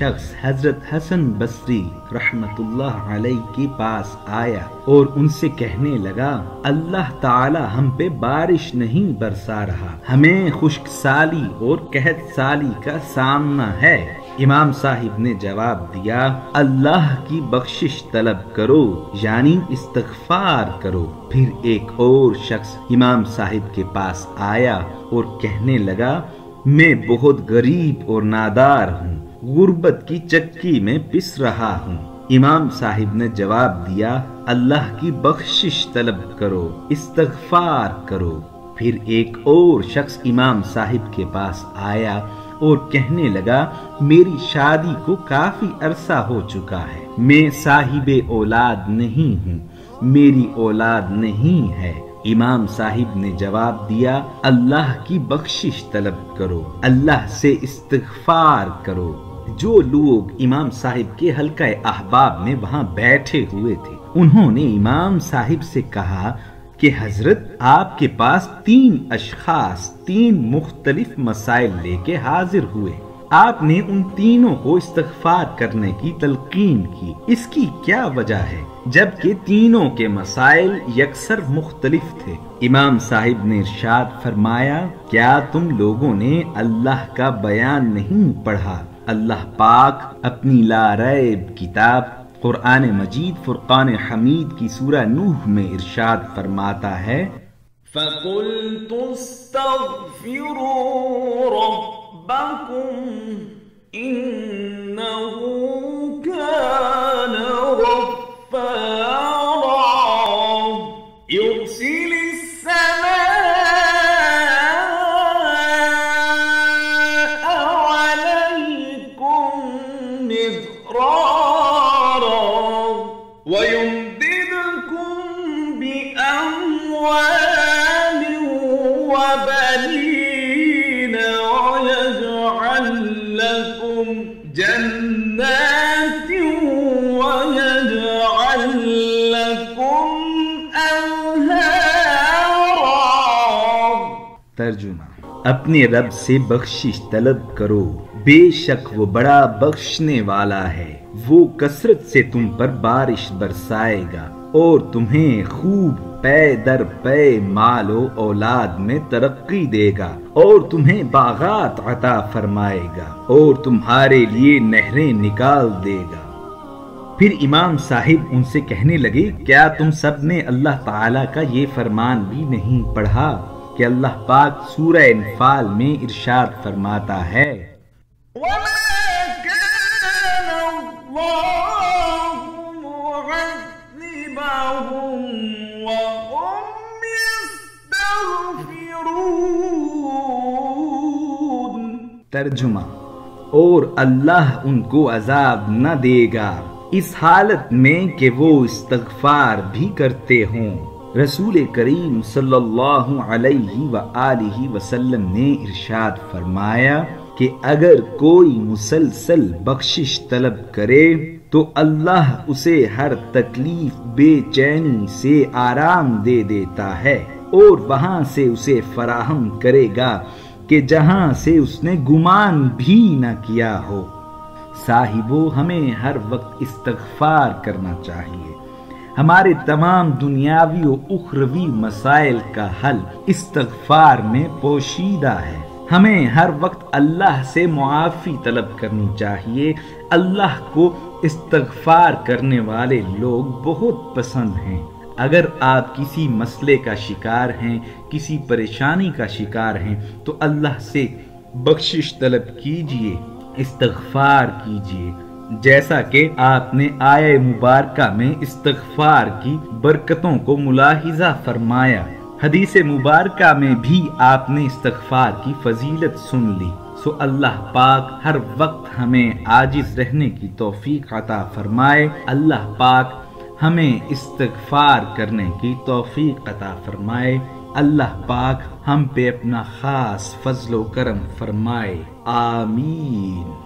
شخص حضرت حسن بصری رحمتullah علیہ کے پاس آیا اور ان سے کہنے لگا اللہ تعالی ہم پہ بارش نہیں برسا رہا، ہمیں خشک سالی اور قحط سالی کا سامنا ہے۔ امام صاحب نے جواب دیا اللہ کی بخشش طلب کرو یعنی استغفار کرو۔ پھر ایک اور شخص امام صاحب کے پاس آیا اور کہنے لگا میں بہت غریب اور نادار ہوں، غربت کی چکی میں پس رہا ہوں۔ امام صاحب نے جواب دیا اللہ کی بخشش طلب کرو، استغفار کرو۔ پھر ایک اور شخص امام صاحب کے پاس آیا اور کہنے لگا میری شادی کو کافی عرصہ ہو چکا ہے، میں صاحب اولاد نہیں ہوں، میری اولاد نہیں ہے۔ امام صاحب نے جواب دیا اللہ کی بخشش طلب کرو، اللہ سے استغفار کرو۔ جو لوگ امام صاحب کے حلقہ احباب میں وہاں بیٹھے ہوئے تھے انہوں نے امام صاحب سے کہا کہ حضرت آپ کے پاس 3 اشخاص 3 مختلف مسائل لے کے حاضر ہوئے، آپ نے ان تینوں کو استغفار کرنے کی تلقین کی، اس کی کیا وجہ ہے جبکہ تینوں کے مسائل یکسر مختلف تھے؟ امام صاحب نے ارشاد فرمایا کیا تم لوگوں نے اللہ کا بیان نہیں پڑھا؟ اللہ پاک اپنی لا ریب کتاب قرآن مجید فرقان حمید کی سورہ نوح میں ارشاد فرماتا ہے فَقُلْتُ اسْتَغْفِرُوا رَبَّكُمْ إِنَّهُ كَانَ غَفَّارًا يُرْسِلِ وَيُمْدِدْكُمْ بِأَمْوَالٍ وَبَنِينَ وَيَجْعَلْ لَكُمْ جَنَّاتٍ وَيَجْعَلْ لَكُمْ أَنْهَارًا۔ ترجمہ اپنے رب سے بخشش طلب کرو، بے شک وہ بڑا بخشنے والا ہے، وہ کثرت سے تم پر بارش برسائے گا اور تمہیں خوب پے در پے مال و اولاد میں ترقی دے گا اور تمہیں باغات عطا فرمائے گا اور تمہارے لیے نہریں نکال دے گا۔ پھر امام صاحب ان سے کہنے لگے کیا تم سب نے اللہ تعالیٰ کا یہ فرمان بھی نہیں پڑھا کہ اللہ پاک سورہ انفال میں ارشاد فرماتا ہے ترجمہ اور اللہ ان کو عذاب نہ دے گا اس حالت میں کہ وہ استغفار بھی کرتے ہوں۔ رسول کریم صلی اللہ علیہ وآلہ وسلم نے ارشاد فرمایا کہ اگر کوئی مسلسل بخشش طلب کرے تو اللہ اسے ہر تکلیف بے چینی سے آرام دے دیتا ہے اور وہاں سے اسے فراہم کرے گا کہ جہاں سے اس نے گمان بھی نہ کیا ہو۔ صاحبو ہمیں ہر وقت استغفار کرنا چاہیے، ہمارے تمام دنیاوی و اخروی مسائل کا حل استغفار میں پوشیدہ ہے۔ ہمیں ہر وقت اللہ سے معافی طلب کرنی چاہیے۔ اللہ کو استغفار کرنے والے لوگ بہت پسند ہیں۔ اگر آپ کسی مسئلے کا شکار ہیں، کسی پریشانی کا شکار ہیں تو اللہ سے بخشش طلب کیجئے، استغفار کیجئے، جیسا کہ آپ نے آیہ مبارکہ میں استغفار کی برکتوں کو ملاحظہ فرمایا۔ حدیث مبارکہ میں بھی آپ نے استغفار کی فضیلت سن لی۔ سو اللہ پاک ہر وقت ہمیں عاجز رہنے کی توفیق عطا فرمائے۔ اللہ پاک ہمیں استغفار کرنے کی توفیق عطا فرمائے۔ اللہ پاک ہم پہ اپنا خاص فضل و کرم فرمائے، آمین۔